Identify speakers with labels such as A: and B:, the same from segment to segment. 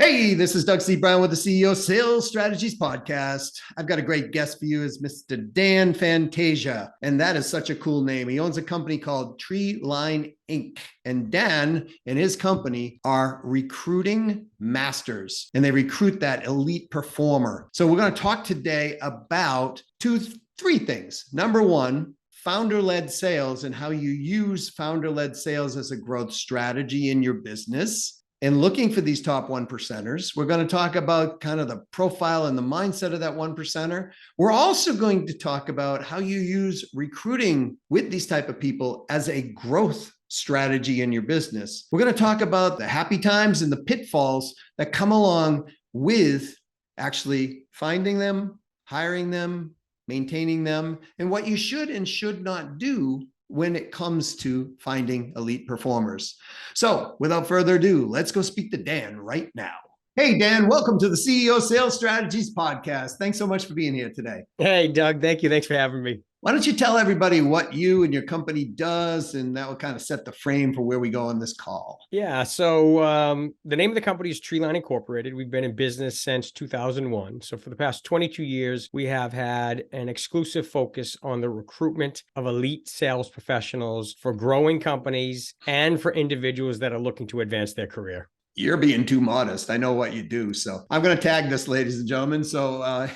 A: Hey, this is Doug C. Brown with the CEO Sales Strategies Podcast. I've got a great guest for you is Mr. Dan Fantasia, and that is such a cool name. He owns a company called Treeline Inc. And Dan and his company are recruiting masters, and they recruit that elite performer. So we're going to talk today about three things. Number one, founder-led sales and how you use founder-led sales as a growth strategy in your business. And looking for these top one percenters, we're going to talk about kind of the profile and the mindset of that one percenter. We're also going to talk about how you use recruiting with these type of people as a growth strategy in your business. We're going to talk about the happy times and the pitfalls that come along with actually finding them, hiring them, maintaining them, and what you should and should not do when it comes to finding elite performers. So without further ado, let's go speak to Dan right now. Hey, Dan, welcome to the CEO Sales Strategies Podcast. Thanks so much for being here today.
B: Hey, Doug, thank you. Thanks for having me.
A: Why don't you tell everybody what you and your company does, and that will kind of set the frame for where we go on this call.
B: Yeah, so the name of the company is Treeline Incorporated. We've been in business since 2001. So for the past 22 years, we have had an exclusive focus on the recruitment of elite sales professionals for growing companies and for individuals that are looking to advance their career.
A: You're being too modest. I know what you do. So I'm going to tag this, ladies and gentlemen. So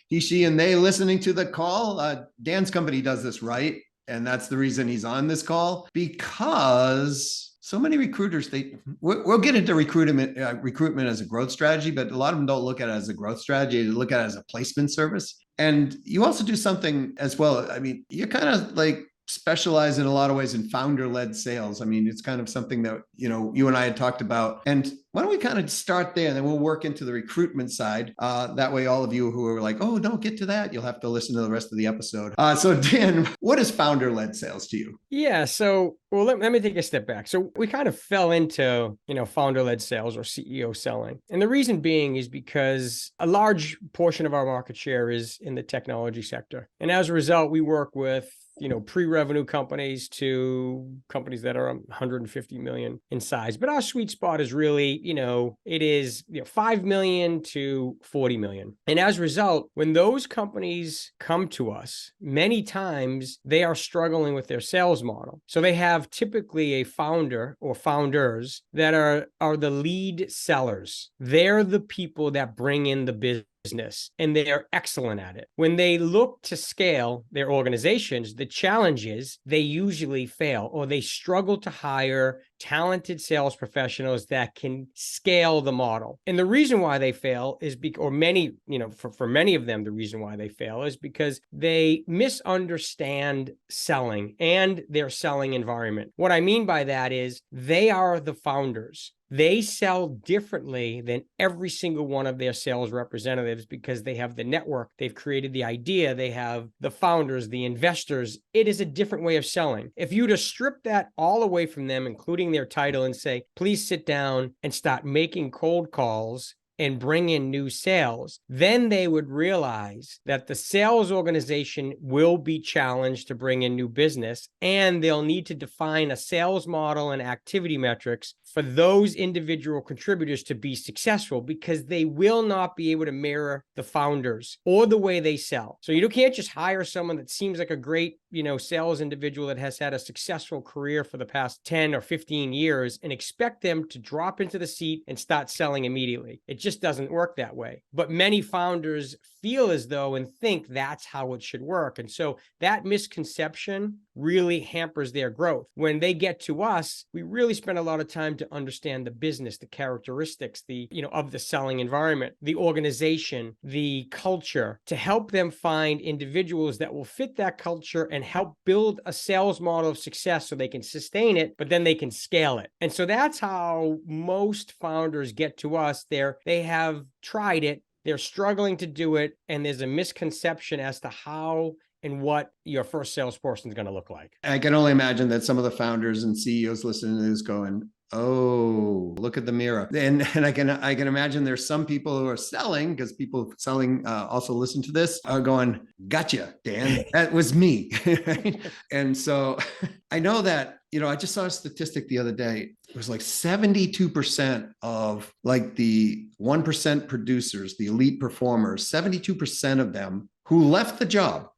A: he, she, and they listening to the call, Dan's company does this right. And that's the reason he's on this call, because so many recruiters, we'll get into recruitment as a growth strategy, but a lot of them don't look at it as a growth strategy. They look at it as a placement service. And you also do something as well. I mean, you're kind of like specialize in a lot of ways in founder-led sales. I mean, it's kind of something that, you and I had talked about. And why don't we kind of start there, and then we'll work into the recruitment side. That way, all of you who are like, oh, don't get to that, you'll have to listen to the rest of the episode. So Dan, what is founder-led sales to you?
B: Yeah, so let me take a step back. So we kind of fell into, founder-led sales or CEO selling. And the reason being is because a large portion of our market share is in the technology sector. And as a result, we work with pre-revenue companies to companies that are 150 million in size. But our sweet spot is really, it is 5 million to 40 million. And as a result, when those companies come to us, many times they are struggling with their sales model. So they have typically a founder or founders that are the lead sellers. They're the people that bring in the business. And they are excellent at it. When they look to scale their organizations, the challenge is they usually fail, or they struggle to hire talented sales professionals that can scale the model. And the reason why they fail is for many of them, the reason why they fail is because they misunderstand selling and their selling environment. What I mean by that is they are the founders. They sell differently than every single one of their sales representatives because they have the network, they've created the idea, they have the founders, the investors. It is a different way of selling. If you just strip that all away from them, including their title, and say, please sit down and start making cold calls and bring in new sales, then they would realize that the sales organization will be challenged to bring in new business, and they'll need to define a sales model and activity metrics for those individual contributors to be successful, because they will not be able to mirror the founders or the way they sell. So you can't just hire someone that seems like a great, sales individual that has had a successful career for the past 10 or 15 years and expect them to drop into the seat and start selling immediately. It just doesn't work that way. But many founders feel as though and think that's how it should work. And so that misconception really hampers their growth. When they get to us, we really spend a lot of time to understand the business, the characteristics, of the selling environment, the organization, the culture, to help them find individuals that will fit that culture and help build a sales model of success so they can sustain it, but then they can scale it. And so that's how most founders get to us. They have tried it, they're struggling to do it, and there's a misconception as to how and what your first salesperson is going to look like.
A: I can only imagine that some of the founders and CEOs listening to this going, Oh, look at the mirror. And I can imagine there's some people who are selling, because people selling also listen to this, are going, gotcha, Dan, that was me. And so I know that, I just saw a statistic the other day. It was like 72% of like the 1% producers, the elite performers, 72% of them who left the job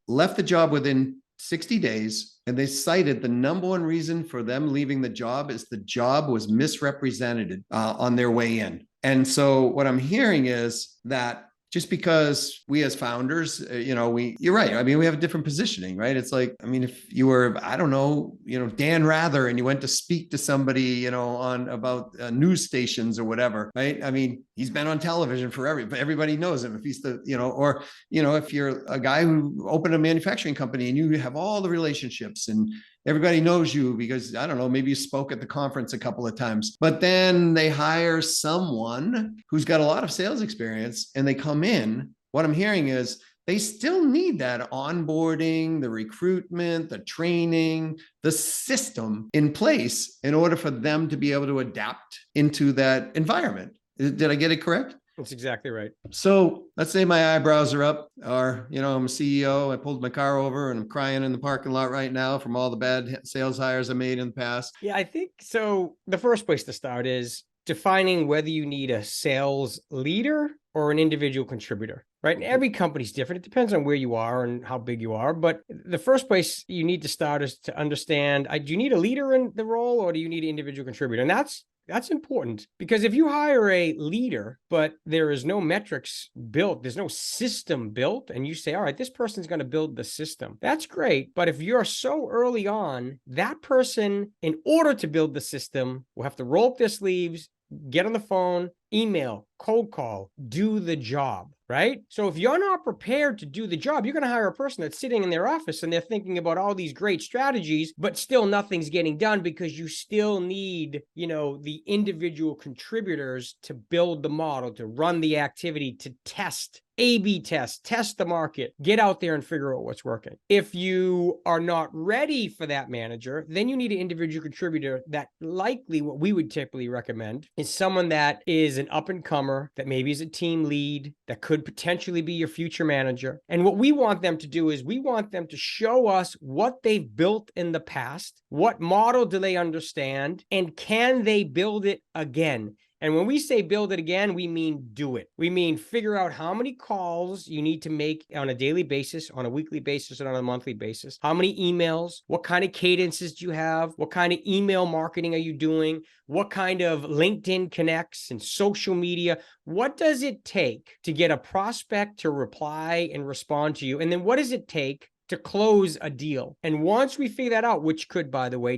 A: within 60 days. And they cited the number one reason for them leaving the job is the job was misrepresented on their way in. And so what I'm hearing is that just because we as founders, you're right. I mean, we have a different positioning, right? It's like, I mean, if you were, I don't know, Dan Rather, and you went to speak to somebody, on about news stations or whatever, right? I mean, he's been on television forever, but everybody knows him. If he's the, or, if you're a guy who opened a manufacturing company and you have all the relationships and everybody knows you because, I don't know, maybe you spoke at the conference a couple of times, but then they hire someone who's got a lot of sales experience and they come in. What I'm hearing is they still need that onboarding, the recruitment, the training, the system in place in order for them to be able to adapt into that environment. Did I get it correct?
B: That's exactly right.
A: So let's say my eyebrows are up, or, I'm a CEO. I pulled my car over and I'm crying in the parking lot right now from all the bad sales hires I made in the past.
B: Yeah, I think so. The first place to start is defining whether you need a sales leader or an individual contributor, right? And every company's different. It depends on where you are and how big you are. But the first place you need to start is to understand, do you need a leader in the role or do you need an individual contributor? And that's important, because if you hire a leader, but there is no metrics built, there's no system built, and you say, all right, this person's going to build the system, that's great. But if you're so early on, that person, in order to build the system, will have to roll up their sleeves, get on the phone, email, cold call, do the job, right? So if you're not prepared to do the job, you're going to hire a person that's sitting in their office and they're thinking about all these great strategies, but still nothing's getting done because you still need, the individual contributors to build the model, to run the activity, to test, A/B test the market, get out there and figure out what's working. If you are not ready for that manager, then you need an individual contributor. That likely what we would typically recommend is someone that is an up-and-comer, that maybe is a team lead, that could potentially be your future manager. And what we want them to do is we want them to show us what they've built in the past, what model do they understand, and can they build it again? And when we say build it again, we mean do it. We mean figure out how many calls you need to make on a daily basis, on a weekly basis, and on a monthly basis. How many emails? What kind of cadences do you have? What kind of email marketing are you doing? What kind of LinkedIn connects and social media? What does it take to get a prospect to reply and respond to you? And then what does it take to close a deal? And once we figure that out, which could, by the way,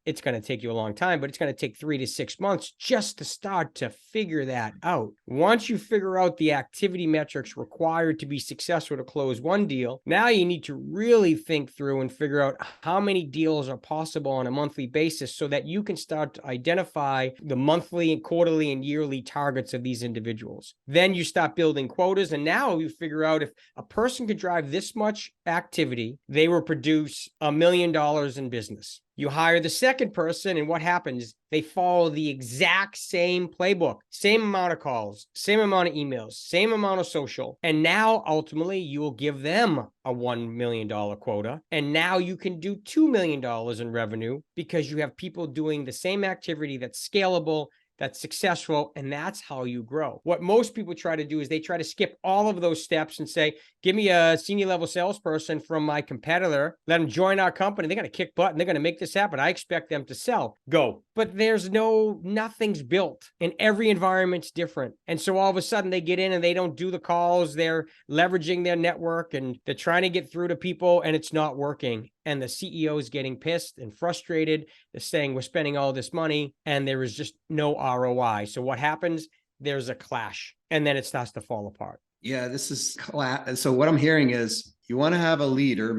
B: it's going to take you a long time, but it's going to take 3 to 6 months just to start to figure that out. Once you figure out the activity metrics required to be successful to close one deal, now you need to really think through and figure out how many deals are possible on a monthly basis so that you can start to identify the monthly and quarterly and yearly targets of these individuals. Then you start building quotas, and now you figure out if a person could drive this much activity, they will produce $1 million in business. You hire the second person, and what happens? They follow the exact same playbook, same amount of calls, same amount of emails, same amount of social. And now, ultimately, you will give them a $1 million quota. And now you can do $2 million in revenue because you have people doing the same activity that's scalable, that's successful, and that's how you grow. What most people try to do is they try to skip all of those steps and say, give me a senior level salesperson from my competitor, let them join our company. They're going to kick butt and they're going to make this happen. I expect them to sell. Go. But nothing's built, and every environment's different. And so all of a sudden they get in and they don't do the calls. They're leveraging their network and they're trying to get through to people, and it's not working. And the CEO is getting pissed and frustrated. They're saying, we're spending all this money and there is just no ROI. So what happens? There's a clash, and then it starts to fall apart.
A: Yeah, so what I'm hearing is you want to have a leader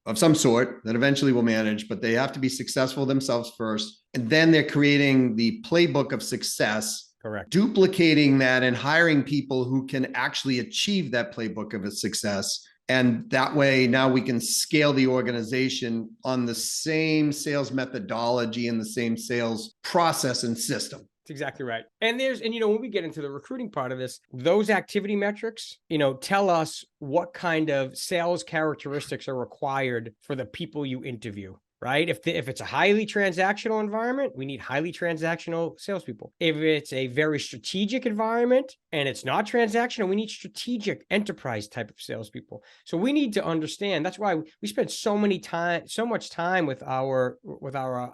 A: of some sort that eventually will manage, but they have to be successful themselves first. And then they're creating the playbook of success.
B: Correct.
A: Duplicating that and hiring people who can actually achieve that playbook of a success. And that way now we can scale the organization on the same sales methodology and the same sales process and system.
B: That's exactly right. And when we get into the recruiting part of this, those activity metrics, tell us what kind of sales characteristics are required for the people you interview. Right? If it's a highly transactional environment, we need highly transactional salespeople. If it's a very strategic environment and it's not transactional, we need strategic enterprise type of salespeople. So we need to understand. That's why we spend so much time with our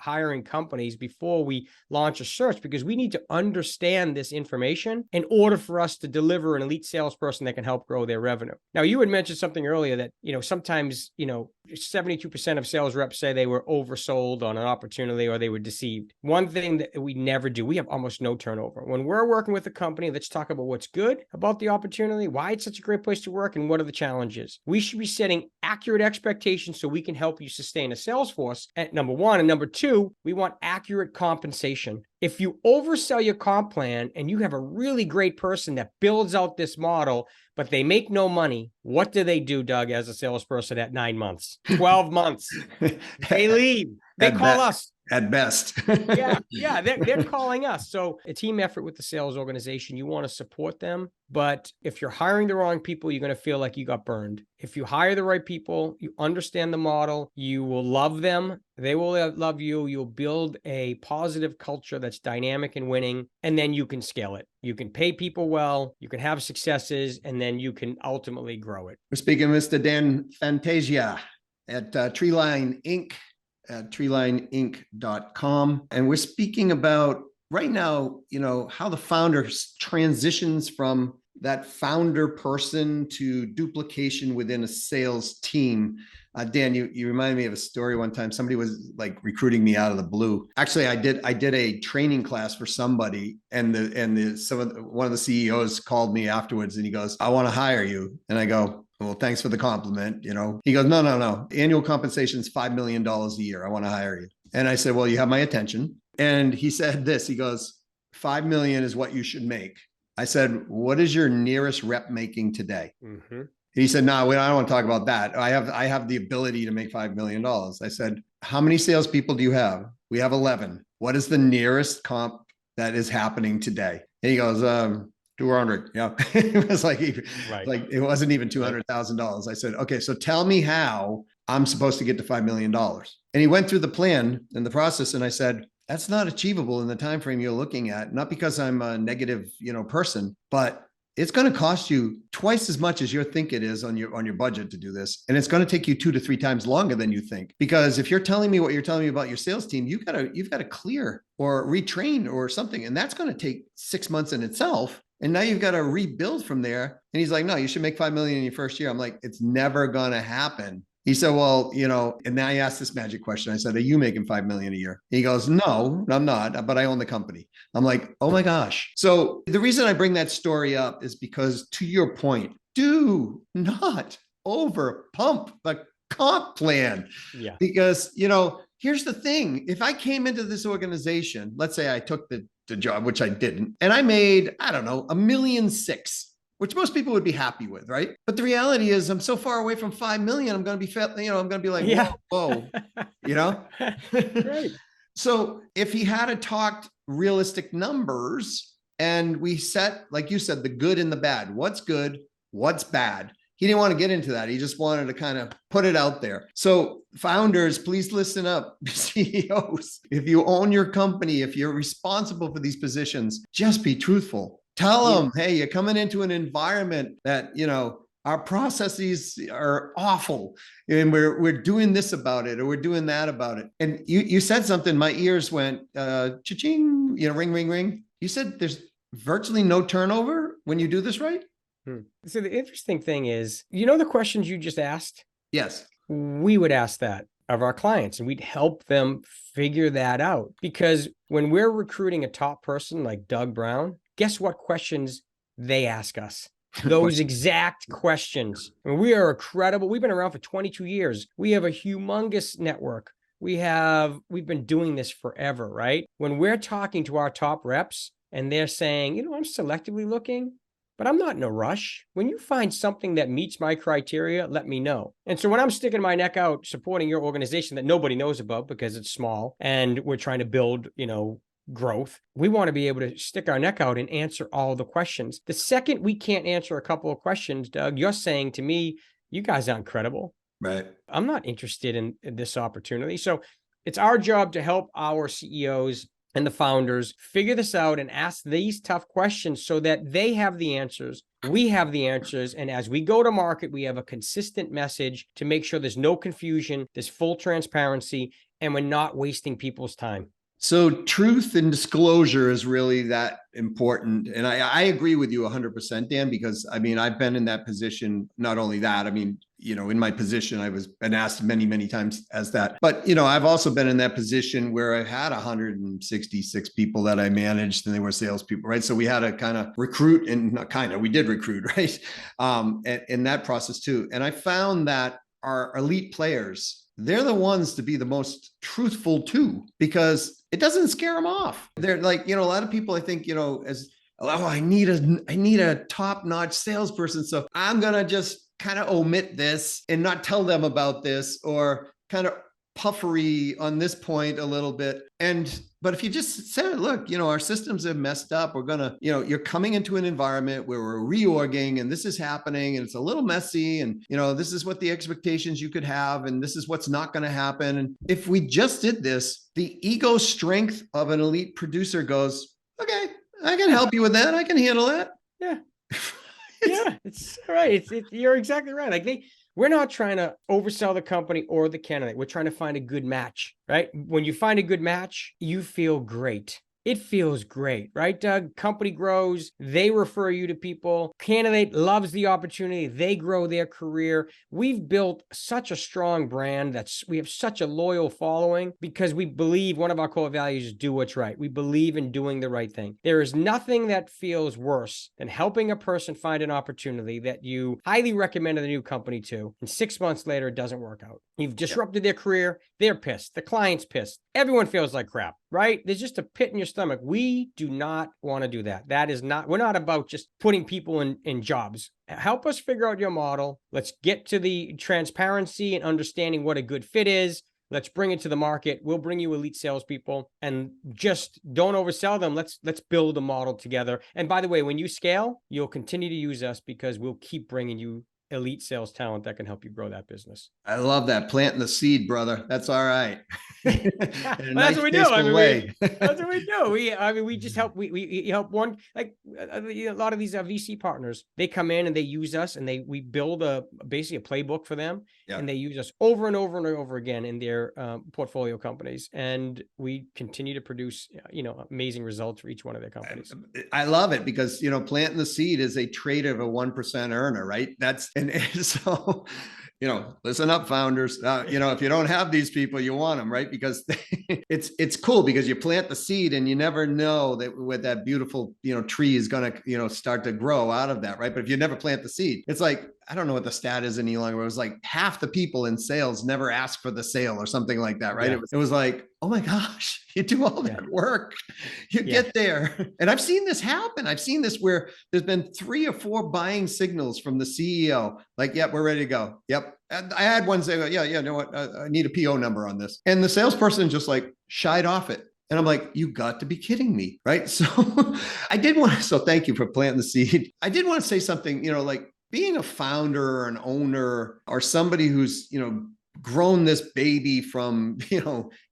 B: hiring companies before we launch a search, because we need to understand this information in order for us to deliver an elite salesperson that can help grow their revenue. Now, you had mentioned something earlier that sometimes 72% of sales reps say they were oversold on an opportunity or they were deceived. One thing that we never do, we have almost no turnover. When we're working with a company, let's talk about what's good about the opportunity, why it's such a great place to work, and what are the challenges. We should be setting accurate expectations so we can help you sustain a sales force at number one. And number two, we want accurate compensation. If you oversell your comp plan and you have a really great person that builds out this model, but they make no money, what do they do, Doug, as a salesperson at 9 months, 12 months? They leave. They call us.
A: At best.
B: Yeah, they're calling us. So a team effort with the sales organization, you want to support them. But if you're hiring the wrong people, you're going to feel like you got burned. If you hire the right people, you understand the model, you will love them. They will love you. You'll build a positive culture that's dynamic and winning, and then you can scale it. You can pay people well, you can have successes, and then you can ultimately grow it.
A: We're speaking with Mr. Dan Fantasia at Treeline Inc. at treelineinc.com. And we're speaking about right now, how the founder transitions from that founder person to duplication within a sales team. Dan, you remind me of a story one time. Somebody was like recruiting me out of the blue. Actually, I did a training class for somebody, and one of the CEOs called me afterwards, and he goes, "I want to hire you." And I go, "Well, thanks for the compliment." He goes, no. Annual compensation is $5 million a year. I want to hire you. And I said, "Well, you have my attention." And he said this, he goes, "5 million is what you should make." I said, "What is your nearest rep making today?" Mm-hmm. He said, "No, I don't want to talk about that. I have the ability to make $5 million. I said, "How many salespeople do you have?" "We have 11. What is the nearest comp that is happening today?" And he goes, 200. Yeah. It was like it wasn't even $200,000. I said, "Okay, so tell me how I'm supposed to get to $5 million. And he went through the plan and the process. And I said, "That's not achievable in the time frame you're looking at. Not because I'm a negative, person, but it's going to cost you twice as much as you think it is on your budget to do this. And it's going to take you 2 to 3 times longer than you think. Because if you're telling me what you're telling me about your sales team, you've got to clear or retrain or something. And that's going to take 6 months in itself. And now you've got to rebuild from there." And he's like, "No, you should make 5 million in your first year." I'm like, "It's never going to happen." He said, "Well, and then I asked this magic question. I said, 'Are you making 5 million a year?' He goes, 'No, I'm not, but I own the company.'" I'm like, "Oh my gosh." So the reason I bring that story up is because, to your point, do not over pump the comp plan.
B: Yeah.
A: Because, here's the thing. If I came into this organization, let's say I took the job, which I didn't, and I made, I don't know, $1.6 million, which most people would be happy with, right? But the reality is I'm so far away from 5 million, I'm going to be I'm going to be like, yeah. Whoa. Right. So if he had talked realistic numbers and we set, like you said, the good and the bad, what's good, what's bad. He didn't want to get into that. He just wanted to kind of put it out there. So founders, please listen up. CEOs, if you own your company, if you're responsible for these positions, just be truthful. Tell them, "Hey, you're coming into an environment that, our processes are awful and we're doing this about it, or we're doing that about it." And you said something, my ears went, cha-ching, ring, ring, ring. You said there's virtually no turnover when you do this right?
B: So the interesting thing is, the questions you just asked?
A: Yes.
B: We would ask that of our clients and we'd help them figure that out. Because when we're recruiting a top person like Doug Brown, guess what questions they ask us? Those exact questions. I mean, we are we've been around for 22 years. We have a humongous network. We've been doing this forever, right? When we're talking to our top reps and they're saying, "I'm selectively looking, but I'm not in a rush. When you find something that meets my criteria, let me know. And so when I'm sticking my neck out supporting your organization that nobody knows about because it's small and we're trying to build, growth, we want to be able to stick our neck out and answer all the questions. The second we can't answer a couple of questions, Doug, you're saying to me, you guys aren't credible.
A: Right.
B: I'm not interested in this opportunity. So it's our job to help our CEOs and the founders figure this out and ask these tough questions so that they have the answers. We have the answers. And as we go to market, we have a consistent message to make sure there's no confusion, there's full transparency, and we're not wasting people's time.
A: So truth and disclosure is really that important. And I agree with you 100%, Dan, because I mean, I've been in that position. Not only that, I mean, in my position, I was been asked many, many times as that. But, I've also been in that position where I had 166 people that I managed and they were salespeople, right? So we had to kind of recruit we did recruit, right? In that process too. And I found that our elite players, they're the ones to be the most truthful too, because it doesn't scare them off. They're like, a lot of people, I think, I need a top-notch salesperson. So I'm going to just kind of omit this and not tell them about this, or kind of puffery on this point a little bit. But if you just said, look, our systems have messed up. We're going to, you're coming into an environment where we're reorging and this is happening and it's a little messy. And, this is what the expectations you could have. And this is what's not going to happen. And if we just did this, the ego strength of an elite producer goes, okay, I can help you with that. I can handle that.
B: Yeah. Yeah, it's right. You're exactly right. Like we're not trying to oversell the company or the candidate. We're trying to find a good match, right? When you find a good match, you feel great. It feels great, right, Doug? Company grows, they refer you to people. Candidate loves the opportunity, they grow their career. We've built such a strong brand we have such a loyal following because we believe one of our core values is do what's right. We believe in doing the right thing. There is nothing that feels worse than helping a person find an opportunity that you highly recommended a new company to, and 6 months later, it doesn't work out. You've disrupted their career, they're pissed, the client's pissed, everyone feels like crap, right? There's just a pit in your stomach. We do not want to do that. We're not about just putting people in jobs. Help us figure out your model. Let's get to the transparency and understanding what a good fit is. Let's bring it to the market. We'll bring you elite salespeople, and just don't oversell them. Let's build a model together. And by the way, when you scale, you'll continue to use us because we'll keep bringing you elite sales talent that can help you grow that business.
A: I love that. Planting the seed, brother. That's all right.
B: That's what we do. That's what we do. We just help. We help one, like a lot of these VC partners. They come in and they use us, and we build basically a playbook for them, and they use us over and over and over again in their portfolio companies, and we continue to produce amazing results for each one of their companies.
A: I love it because planting the seed is a trait of a 1% earner, right? And so, listen up, founders. If you don't have these people, you want them, right? Because it's cool because you plant the seed and you never know that with that beautiful, tree is going to, start to grow out of that, right? But if you never plant the seed, it's like, I don't know what the stat is any longer. It was like half the people in sales never ask for the sale or something like that, right? Yeah. It was like, oh my gosh, you do all that work, you get there. And I've seen this happen. I've seen this where there's been 3 or 4 buying signals from the CEO. Like, yep, we're ready to go. Yep. I had one say, you know what? I need a PO number on this. And the salesperson just like shied off it. And I'm like, you got to be kidding me, right? So so thank you for planting the seed. I did want to say something, like being a founder or an owner or somebody who's, grown this baby from,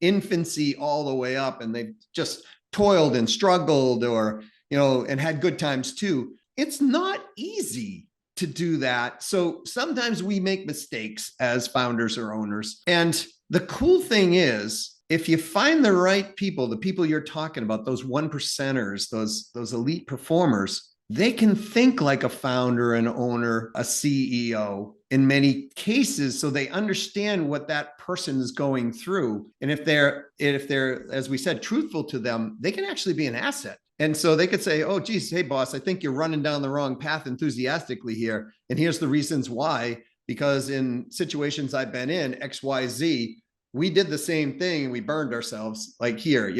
A: infancy all the way up, and they've just toiled and struggled or, and had good times too. It's not easy to do that. So sometimes we make mistakes as founders or owners. And the cool thing is, if you find the right people, the people you're talking about, those 1%ers, those elite performers, they can think like a founder, an owner, a CEO in many cases. So they understand what that person is going through. And if they're, as we said, truthful to them, they can actually be an asset. And so they could say, oh, geez, hey, boss, I think you're running down the wrong path enthusiastically here. And here's the reasons why, because in situations I've been in, X, Y, Z, we did the same thing and we burned ourselves like here,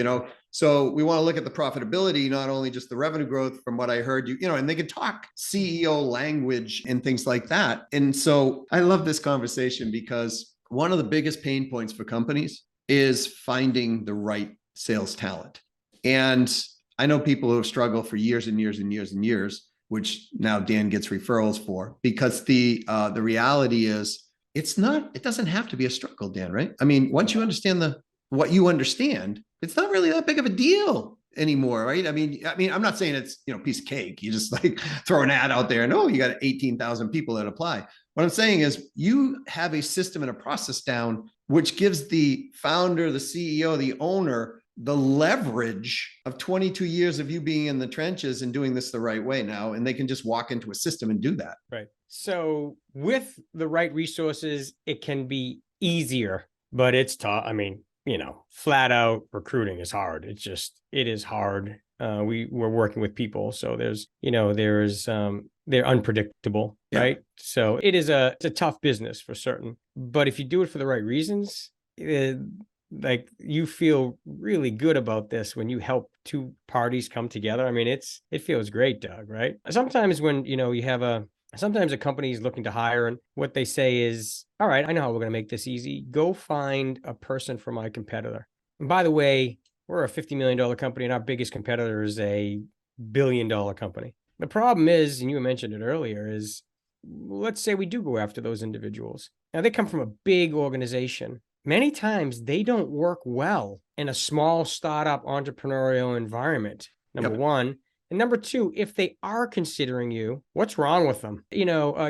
A: So we want to look at the profitability, not only just the revenue growth from what I heard and they can talk CEO language and things like that. And so I love this conversation because one of the biggest pain points for companies is finding the right sales talent. And I know people who have struggled for years and years and years and years, which now Dan gets referrals for, because the reality is it doesn't have to be a struggle, Dan, right? I mean, once you understand what you understand, it's not really that big of a deal anymore, right? I mean, I'm not saying it's, piece of cake. You just like throw an ad out there and, you got 18,000 people that apply. What I'm saying is you have a system and a process down, which gives the founder, the CEO, the owner, the leverage of 22 years of you being in the trenches and doing this the right way now. And they can just walk into a system and do that.
B: Right. So with the right resources, it can be easier, but it's tough. I mean, flat out recruiting is hard. It is hard. We're working with people. So they're unpredictable, right? So it's a tough business for certain, but if you do it for the right reasons, like you feel really good about this when you help two parties come together. I mean, it feels great, Doug, right? Sometimes when, sometimes a company is looking to hire and what they say is, all right, I know how we're going to make this easy. Go find a person for my competitor. And by the way, we're a $50 million company and our biggest competitor is a $1 billion company. The problem is, and you mentioned it earlier, is let's say we do go after those individuals. Now they come from a big organization. Many times they don't work well in a small startup entrepreneurial environment, number one. And number two, if they are considering you, what's wrong with them?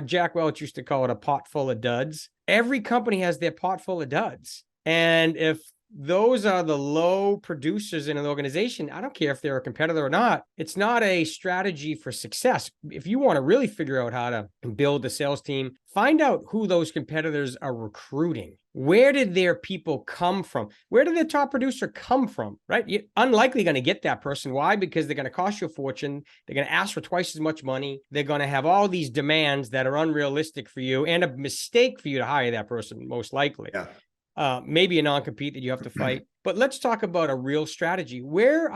B: Jack Welch used to call it a pot full of duds. Every company has their pot full of duds. And if those are the low producers in an organization, I don't care if they're a competitor or not, it's not a strategy for success. If you want to really figure out how to build a sales team, find out who those competitors are recruiting. Where did their people come from? Where did the top producer come from, right? You're unlikely going to get that person. Why? Because they're going to cost you a fortune. They're going to ask for twice as much money. They're going to have all these demands that are unrealistic for you and a mistake for you to hire that person, most likely. Maybe a non-compete that you have to fight. But let's talk about a real strategy. Where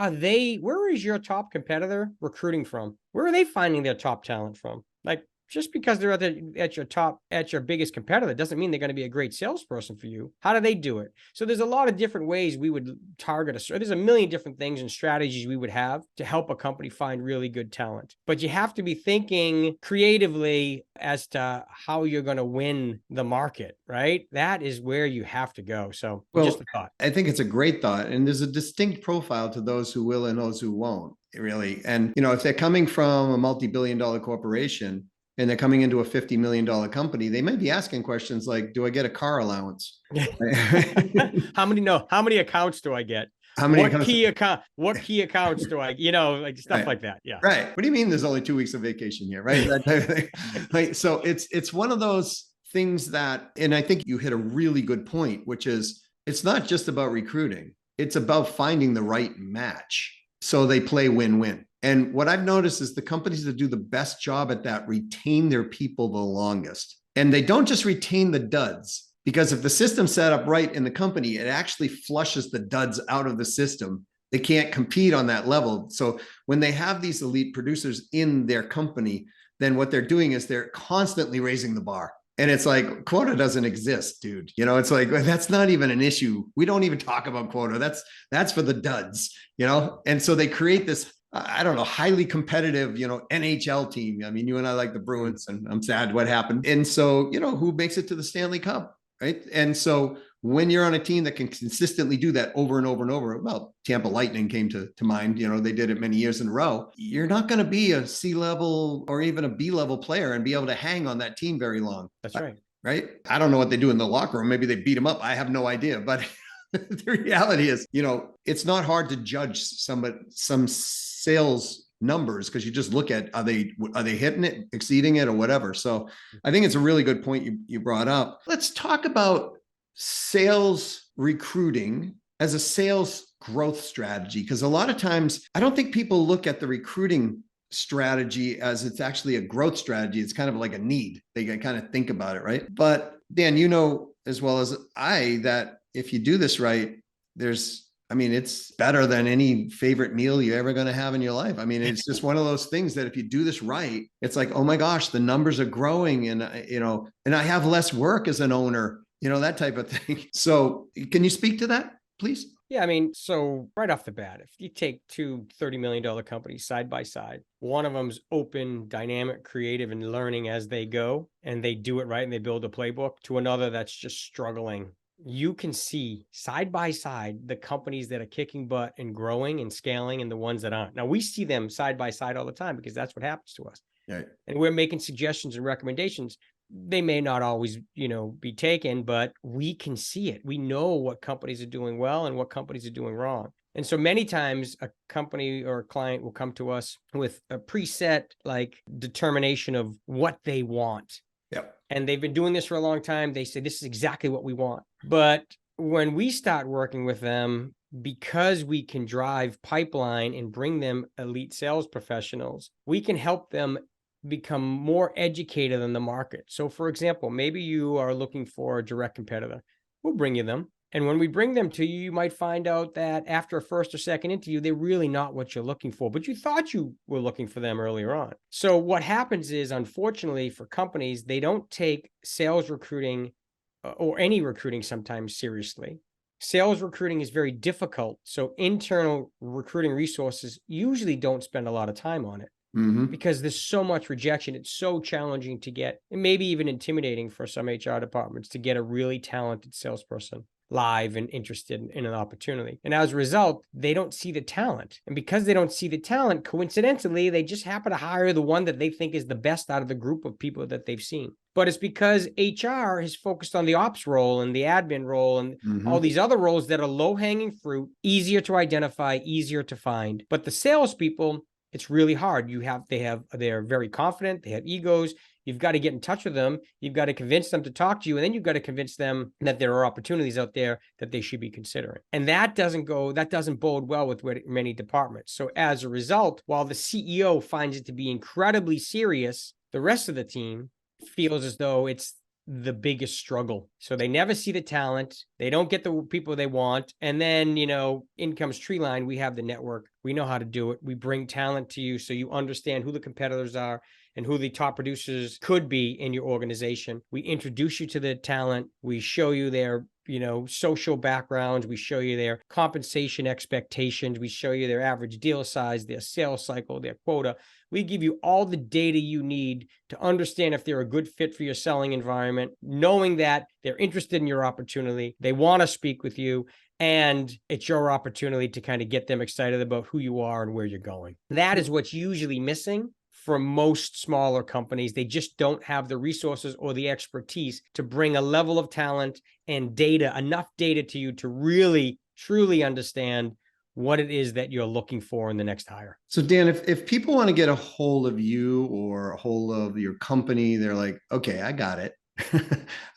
B: is your top competitor recruiting from? Where are they finding their top talent from? Like, just because they're at your biggest competitor doesn't mean they're going to be a great salesperson for you. How do they do it? So there's a lot of different ways we would target there's a million different things and strategies we would have to help a company find really good talent. But you have to be thinking creatively as to how you're going to win the market, right? That is where you have to go. So just a thought.
A: I think it's a great thought. And there's a distinct profile to those who will and those who won't, really. And, if they're coming from a multi-billion-dollar corporation, and they're coming into a $50 million company, they might be asking questions like, do I get a car allowance?
B: How many accounts do I get? What key accounts do I, like stuff like that. Yeah.
A: Right. What do you mean there's only 2 weeks of vacation here? Right. Like, so it's one of those things that, and I think you hit a really good point, which is it's not just about recruiting. It's about finding the right match. So they play win-win. And what I've noticed is the companies that do the best job at that retain their people the longest. And they don't just retain the duds, because if the system's set up right in the company, it actually flushes the duds out of the system. They can't compete on that level. So when they have these elite producers in their company, then what they're doing is they're constantly raising the bar. And it's like, quota doesn't exist, dude. It's like, that's not even an issue. We don't even talk about quota. That's for the duds, And so they create this, I don't know, highly competitive, NHL team. I mean, you and I like the Bruins, and I'm sad what happened. And so, who makes it to the Stanley Cup, right? And so when you're on a team that can consistently do that over and over and over, well, Tampa Lightning came to mind, they did it many years in a row. You're not going to be a C-level or even a B-level player and be able to hang on that team very long.
B: That's right.
A: Right? I don't know what they do in the locker room. Maybe they beat them up. I have no idea. But the reality is, it's not hard to judge some sales numbers because you just look at, are they hitting it, exceeding it, or whatever. So I think it's a really good point you brought up. Let's talk about sales recruiting as a sales growth strategy, because a lot of times I don't think people look at the recruiting strategy as it's actually a growth strategy. It's kind of like a need. They kind of think about it, right? But Dan, as well as I, that if you do this right, it's better than any favorite meal you're ever going to have in your life. I mean, it's just one of those things that if you do this right, it's like, oh my gosh, the numbers are growing, and and I have less work as an owner, that type of thing. So can you speak to that, please?
B: Yeah, so right off the bat, if you take two $30 million companies side by side, one of them's open, dynamic, creative, and learning as they go, and they do it right and they build a playbook, to another that's just struggling, you can see side by side the companies that are kicking butt and growing and scaling and the ones that aren't. Now, we see them side by side all the time because that's what happens to us.
A: Right.
B: And we're making suggestions and recommendations. They may not always, be taken, but we can see it. We know what companies are doing well and what companies are doing wrong. And so many times a company or a client will come to us with a preset determination of what they want.
A: Yep.
B: And they've been doing this for a long time. They say, this is exactly what we want. But when we start working with them, because we can drive pipeline and bring them elite sales professionals, we can help them become more educated in the market. So for example, maybe you are looking for a direct competitor. We'll bring you them. And when we bring them to you, you might find out that after a first or second interview, they're really not what you're looking for, but you thought you were looking for them earlier on. So what happens is, unfortunately for companies, they don't take sales recruiting or any recruiting sometimes seriously. Sales recruiting is very difficult. So internal recruiting resources usually don't spend a lot of time on it.
A: Mm-hmm.
B: Because there's so much rejection. It's so challenging to get, and maybe even intimidating for some HR departments to get a really talented salesperson live and interested in an opportunity. And as a result, they don't see the talent. And because they don't see the talent, coincidentally, they just happen to hire the one that they think is the best out of the group of people that they've seen. But it's because HR has focused on the ops role and the admin role and all these other roles that are low-hanging fruit, easier to identify, easier to find. But the salespeople, it's really hard. They're very confident. They have egos. You've got to get in touch with them. You've got to convince them to talk to you. And then you've got to convince them that there are opportunities out there that they should be considering. And that doesn't bode well with many departments. So as a result, while the CEO finds it to be incredibly serious, the rest of the team feels as though it's the biggest struggle. So they never see the talent. They don't get the people they want. And then, in comes Treeline. We have the network. We know how to do it. We bring talent to you so you understand who the competitors are and who the top producers could be in your organization. We introduce you to the talent. We show you their social backgrounds. We show you their compensation expectations. We show you their average deal size, their sales cycle, their quota. We give you all the data you need to understand if they're a good fit for your selling environment, knowing that they're interested in your opportunity. They want to speak with you, and it's your opportunity to kind of get them excited about who you are and where you're going. That is what's usually missing for most smaller companies. They just don't have the resources or the expertise to bring a level of talent and data, enough data to you to really, truly understand what it is that you're looking for in the next hire.
A: So Dan, if people want to get a hold of you or a hold of your company, they're like, okay, I got it.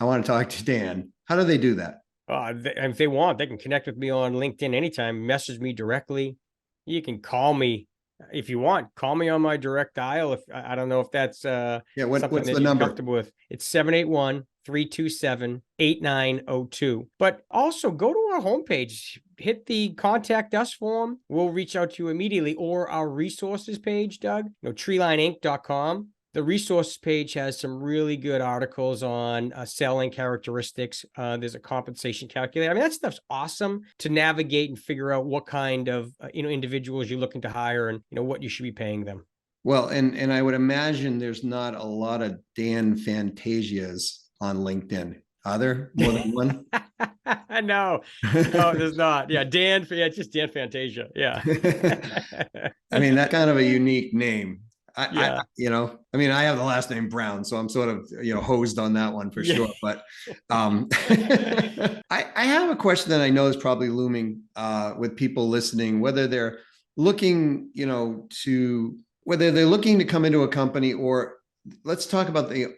A: I want to talk to Dan. How do they do that?
B: If they want, they can connect with me on LinkedIn anytime, message me directly. You can call me if you want. Call me on my direct dial. If I don't know if that's
A: what's
B: something that
A: the
B: you're
A: number?
B: Comfortable with. It's 781-327-8902. But also go to our homepage, hit the contact us form. We'll reach out to you immediately, or our resources page, Doug, treelineinc.com. The resource page has some really good articles on selling characteristics. There's a compensation calculator. That stuff's awesome to navigate and figure out what kind of individuals you're looking to hire and what you should be paying them.
A: Well, and I would imagine there's not a lot of Dan Fantasias on LinkedIn. Are there more than one?
B: No, there's not. Yeah, it's just Dan Fantasia. Yeah.
A: That's kind of a unique name.
B: Yeah.
A: I have the last name Brown, so I'm sort of, hosed on that one for sure. But I have a question that I know is probably looming with people listening, whether they're looking, whether they're looking to come into a company, or let's talk about the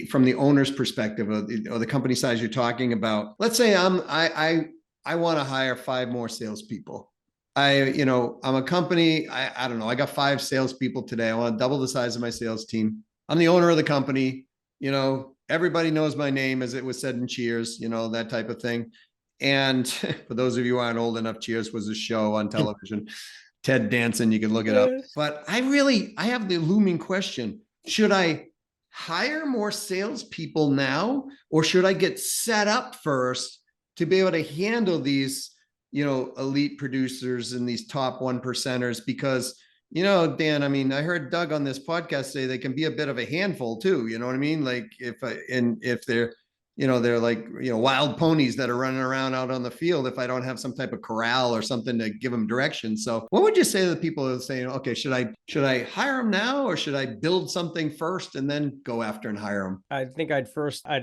A: from the owner's perspective or the company size you're talking about. Let's say I want to hire 5 more salespeople. I'm a company. I don't know. I got 5 salespeople today. I want to double the size of my sales team. I'm the owner of the company. Everybody knows my name, as it was said in Cheers, that type of thing. And for those of you who aren't old enough, Cheers was a show on television. Ted Danson, you can look it up. But I have the looming question. Should I hire more salespeople now, or should I get set up first to be able to handle these, elite producers and these top 1%ers? Because, Dan, I mean, I heard Doug on this podcast say they can be a bit of a handful too. You know what I mean? Like if they're, they're like, wild ponies that are running around out on the field if I don't have some type of corral or something to give them direction. So what would you say to the people who are saying, okay, should I hire them now, or should I build something first and then go after and hire them?
B: I think I'd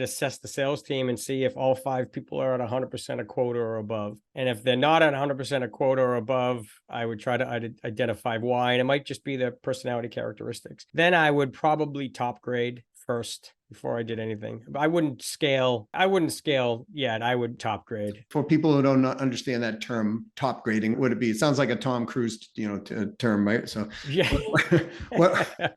B: assess the sales team and see if all 5 people are at 100% a quota or above. And if they're not at 100% a quota or above, I would try to identify why. And it might just be their personality characteristics. Then I would probably top grade first before I did anything. I wouldn't scale yet. I would top grade.
A: For people who don't understand that term, top grading, would it be? It sounds like a Tom Cruise, term, right? So
B: yeah.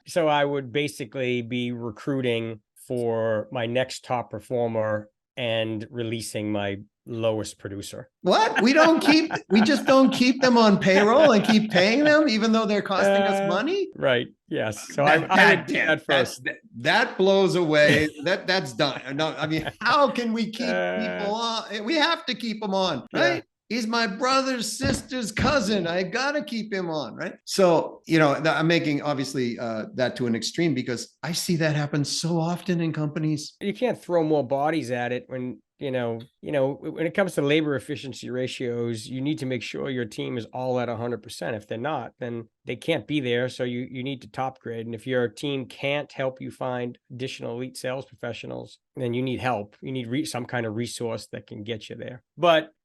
B: So I would basically be recruiting for my next top performer and releasing my lowest producer.
A: What? We just don't keep them on payroll and keep paying them even though they're costing us money?
B: Right. Yes. So I would do that first.
A: That blows away. That's done. No, I mean, how can we keep people on? We have to keep them on, right? Yeah. He's my brother's sister's cousin. I got to keep him on, right? So, I'm making obviously that to an extreme because I see that happen so often in companies.
B: You can't throw more bodies at it when, when it comes to labor efficiency ratios, you need to make sure your team is all at 100%. If they're not, then they can't be there. So you need to top grade. And if your team can't help you find additional elite sales professionals, then you need help. You need some kind of resource that can get you there.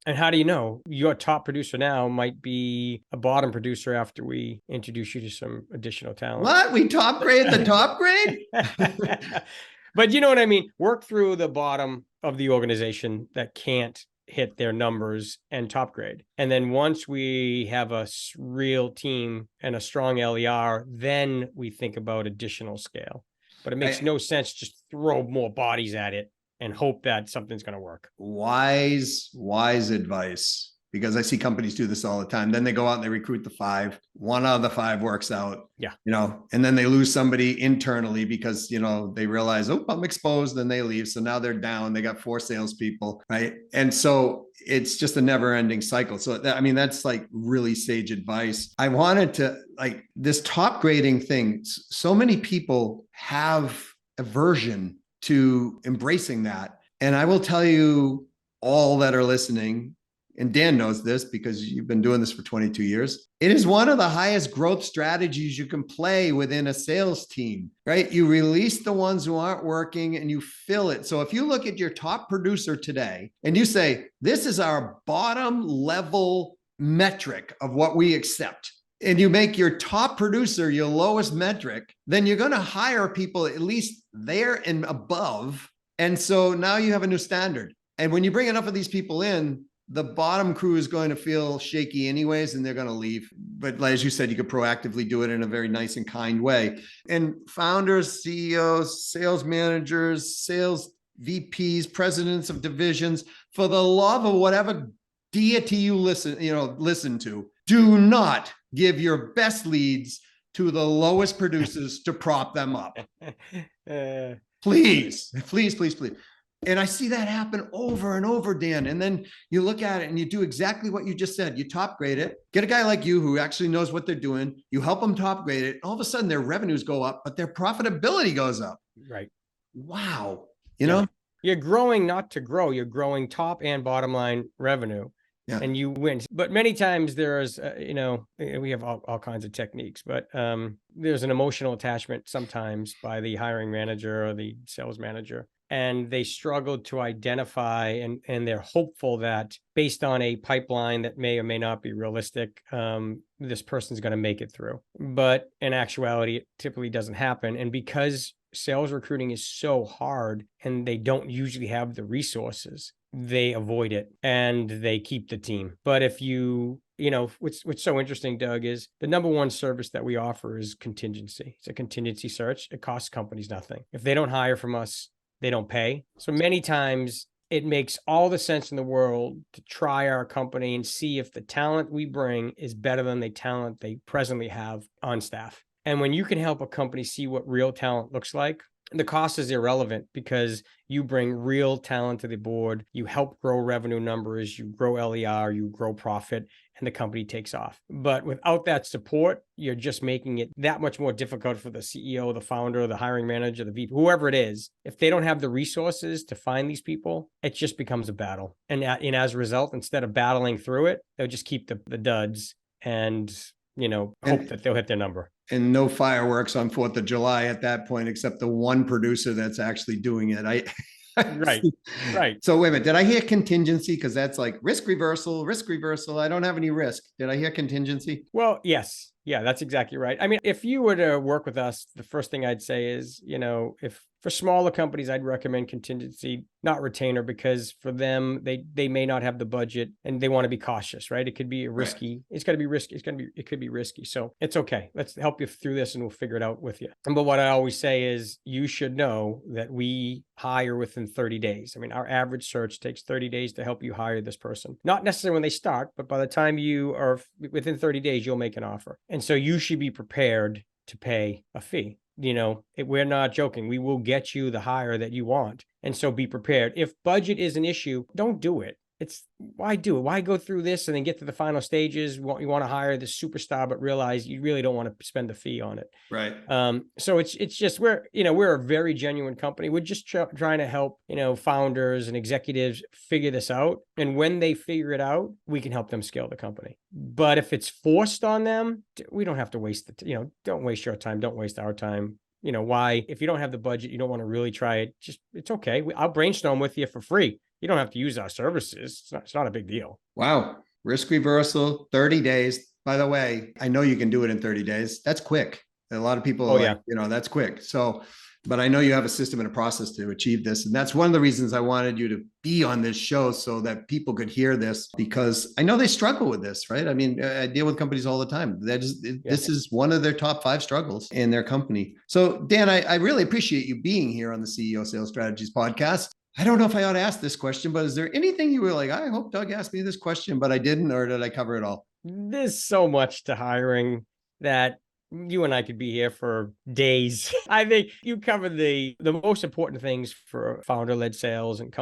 B: And how do you know? Your top producer now might be a bottom producer after we introduce you to some additional talent.
A: What? We top grade the top grade?
B: But you know what I mean? Work through the bottom of the organization that can't hit their numbers and top grade. And then once we have a real team and a strong LER, then we think about additional scale. But it makes no sense just throw more bodies at it and hope that something's going to work.
A: Wise advice. Because I see companies do this all the time. Then they go out and they recruit the 5. One out of the 5 works out.
B: Yeah.
A: And then they lose somebody internally because, they realize, oh, I'm exposed, then they leave. So now they're down. They got 4 salespeople, right? And so it's just a never ending cycle. So that's like really sage advice. I wanted to this top grading thing. So many people have aversion to embracing that. And I will tell you all that are listening, and Dan knows this because you've been doing this for 22 years. It is one of the highest growth strategies you can play within a sales team, right? You release the ones who aren't working and you fill it. So if you look at your top producer today and you say, this is our bottom level metric of what we accept, and you make your top producer your lowest metric, then you're going to hire people at least there and above. And so now you have a new standard. And when you bring enough of these people in, the bottom crew is going to feel shaky anyways, and they're going to leave. But as you said, you could proactively do it in a very nice and kind way. And founders, CEOs, sales managers, sales VPs, presidents of divisions, for the love of whatever deity you listen to, do not give your best leads to the lowest producers to prop them up. Please. And I see that happen over and over, Dan. And then you look at it and you do exactly what you just said. You top grade it, get a guy like you who actually knows what they're doing. You help them top grade it. All of a sudden their revenues go up, but their profitability goes up.
B: Right.
A: Wow.
B: You're growing not to grow. You're growing top and bottom line revenue. Yeah. And you win. But many times there's, we have all kinds of techniques, but there's an emotional attachment sometimes by the hiring manager or the sales manager. And they struggle to identify and they're hopeful that based on a pipeline that may or may not be realistic, this person's going to make it through. But in actuality, it typically doesn't happen. And because sales recruiting is so hard and they don't usually have the resources, they avoid it and they keep the team. But if what's so interesting, Doug, is the number one service that we offer is contingency. It's a contingency search. It costs companies nothing. If they don't hire from us, they don't pay. So many times it makes all the sense in the world to try our company and see if the talent we bring is better than the talent they presently have on staff. And when you can help a company see what real talent looks like, the cost is irrelevant because you bring real talent to the board, you help grow revenue numbers, you grow LER, you grow profit, and the company takes off. But without that support, you're just making it that much more difficult for the CEO, the founder, the hiring manager, the VP, whoever it is. If they don't have the resources to find these people, it just becomes a battle. And as a result, instead of battling through it, they'll just keep the duds and hope that they'll hit their number.
A: And no fireworks on 4th of July at that point, except the one producer that's actually doing it.
B: Right.
A: So wait a minute, did I hear contingency? Because that's like risk reversal. I don't have any risk. Did I hear contingency?
B: Well, yes. Yeah, that's exactly right. I mean, if you were to work with us, the first thing I'd say is, if for smaller companies, I'd recommend contingency, not retainer, because for them, they may not have the budget and they want to be cautious, right? It could be risky. Right. It's got to be risky. It could be risky. So it's okay. Let's help you through this and we'll figure it out with you. But what I always say is you should know that we hire within 30 days. I mean, our average search takes 30 days to help you hire this person. Not necessarily when they start, but by the time you are within 30 days, you'll make an offer. And so you should be prepared to pay a fee. We're not joking. We will get you the hire that you want. And so be prepared. If budget is an issue, don't do it. Why do it? Why go through this and then get to the final stages? You want to hire the superstar, but realize you really don't want to spend the fee on it.
A: Right.
B: So it's just we're a very genuine company. We're just trying to help, founders and executives figure this out. And when they figure it out, we can help them scale the company. But if it's forced on them, we don't have to waste don't waste your time. Don't waste our time. Why? If you don't have the budget, you don't want to really try it. It's okay. I'll brainstorm with you for free. You don't have to use our services. It's not a big deal.
A: Wow. Risk reversal, 30 days. By the way, I know you can do it in 30 days. That's quick. A lot of people that's quick. So, but I know you have a system and a process to achieve this. And that's one of the reasons I wanted you to be on this show so that people could hear this, because I know they struggle with this, right? I mean, I deal with companies all the time. This is one of their top 5 struggles in their company. So Dan, I really appreciate you being here on the CEO Sales Strategies podcast. I don't know if I ought to ask this question, but is there anything you were like, I hope Doug asked me this question, but I didn't, or did I cover it all?
B: There's so much to hiring that you and I could be here for days. I think you covered the most important things for founder-led sales and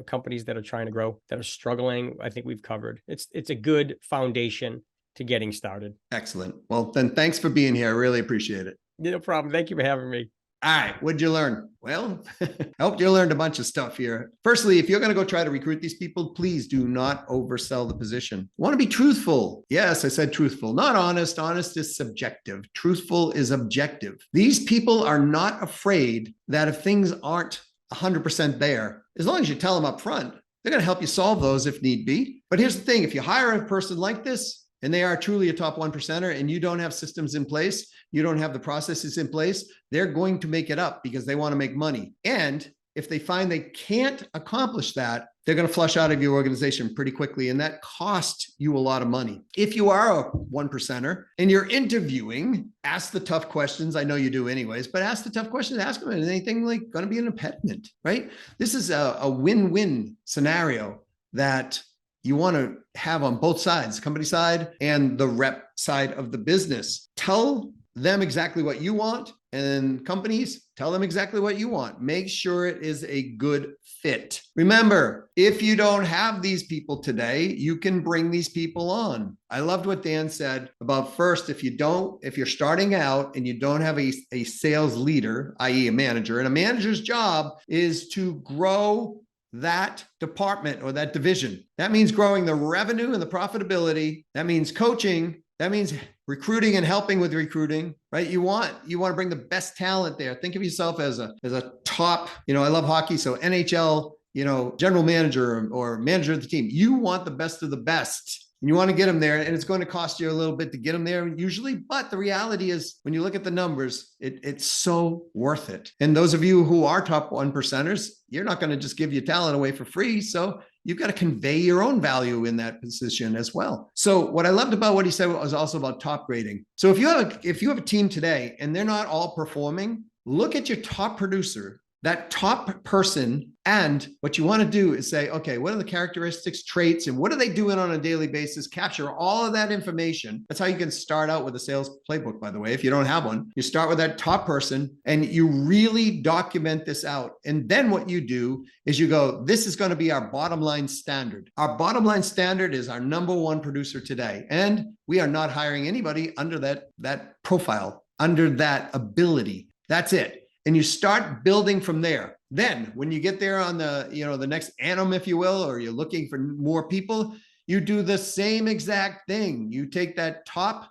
B: companies that are trying to grow, that are struggling. I think we've covered. It's a good foundation to getting started.
A: Excellent. Well, then thanks for being here. I really appreciate it.
B: No problem. Thank you for having me.
A: All right. What'd you learn? Well, I hope you learned a bunch of stuff here. Firstly, if you're going to go try to recruit these people, please do not oversell the position. You want to be truthful. Yes, I said truthful, not honest. Honest is subjective. Truthful is objective. These people are not afraid that if things aren't 100% there, as long as you tell them up front, they're going to help you solve those if need be. But here's the thing. If you hire a person like this, and they are truly a top 1%er, and you don't have systems in place, you don't have the processes in place, they're going to make it up because they want to make money. And if they find they can't accomplish that, they're going to flush out of your organization pretty quickly. And that costs you a lot of money. If you are a 1%er and you're interviewing, ask the tough questions. I know you do anyways, but ask the tough questions. Ask them, is anything like going to be an impediment, right? This is a win-win scenario that you want to have on both sides, the company side and the rep side of the business. Tell them exactly what you want, and companies, tell them exactly what you want. Make sure it is a good fit. Remember, if you don't have these people today, you can bring these people on. I loved what Dan said about first, if you're starting out and you don't have a sales leader, i.e. a manager, and a manager's job is to grow that department or that division. That means growing the revenue and the profitability. That means coaching. That means recruiting and helping with recruiting, right? You want to bring the best talent there. Think of yourself as a top, I love hockey. So NHL, general manager or manager of the team. You want the best of the best. And you want to get them there, and it's going to cost you a little bit to get them there usually. But the reality is, when you look at the numbers, it's so worth it. And those of you who are top 1%ers, you're not going to just give your talent away for free. So you've got to convey your own value in that position as well. So what I loved about what he said was also about top grading. So if you have a team today and they're not all performing, look at your top producer that top person. And what you want to do is say, okay, what are the characteristics, traits, and what are they doing on a daily basis? Capture all of that information. That's how you can start out with a sales playbook, by the way. If you don't have one, you start with that top person and you really document this out. And then what you do is you go, this is going to be our bottom line standard. Our bottom line standard is our number one producer today. And we are not hiring anybody under that profile, under that ability. That's it. And you start building from there. Then when you get there on the next annum, if you will, or you're looking for more people, you do the same exact thing. You take that top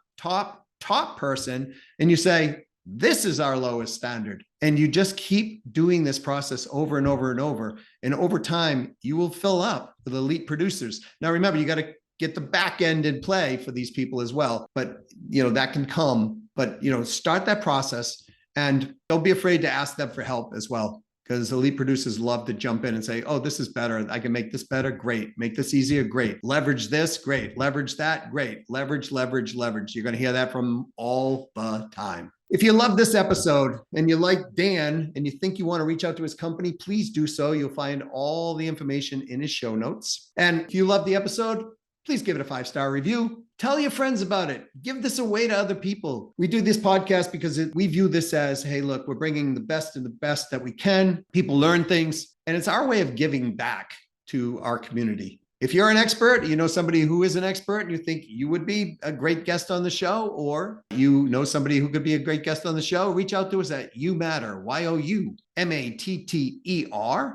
A: person and you say, this is our lowest standard. And you just keep doing this process over and over and over. And over time, you will fill up with elite producers. Now, remember, you got to get the back end in play for these people as well. But, that can come. But, start that process and don't be afraid to ask them for help as well. Because elite producers love to jump in and say, oh, this is better. I can make this better. Great. Make this easier. Great. Leverage this. Great. Leverage that. Great. Leverage, leverage, leverage. You're going to hear that from all the time. If you love this episode and you like Dan and you think you want to reach out to his company, please do so. You'll find all the information in his show notes. And if you love the episode, please give it a 5-star review. Tell your friends about it. Give this away to other people. We do this podcast because we view this as, hey, look, we're bringing the best of the best that we can. People learn things, and it's our way of giving back to our community. If you're an expert, you know somebody who is an expert and you think you would be a great guest on the show, or you know somebody who could be a great guest on the show, reach out to us at YouMatter, YOUMATTER,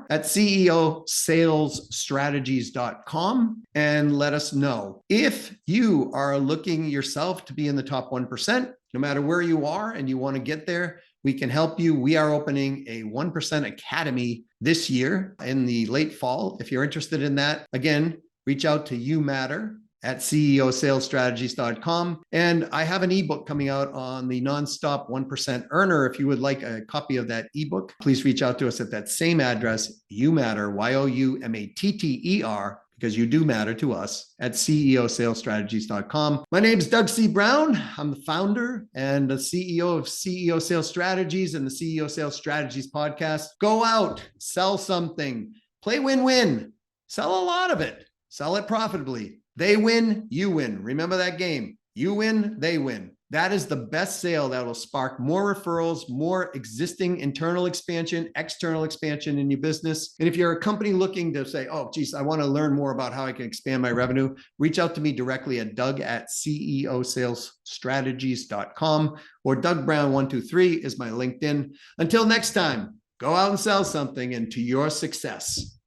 A: at CEOsalesstrategies.com and let us know. If you are looking yourself to be in the top 1%, no matter where you are and you want to get there, we can help you. We are opening a 1% Academy this year in the late fall. If you're interested in that, again, reach out to YouMatter at CEOsalesstrategies.com. And I have an ebook coming out on the nonstop 1% earner. If you would like a copy of that ebook, please reach out to us at that same address, YouMatter, YOUMATTER, because you do matter to us, at CEOsalesstrategies.com. My name is Doug C. Brown. I'm the founder and the CEO of CEO Sales Strategies and the CEO Sales Strategies podcast. Go out, sell something, play win-win, sell a lot of it, sell it profitably. They win, you win. Remember that game. You win, they win. That is the best sale that will spark more referrals, more existing internal expansion, external expansion in your business. And if you're a company looking to say, oh, geez, I want to learn more about how I can expand my revenue, reach out to me directly at Doug@CEOsalesstrategies.com, or Doug Brown 123 is my LinkedIn. Until next time, go out and sell something, and to your success.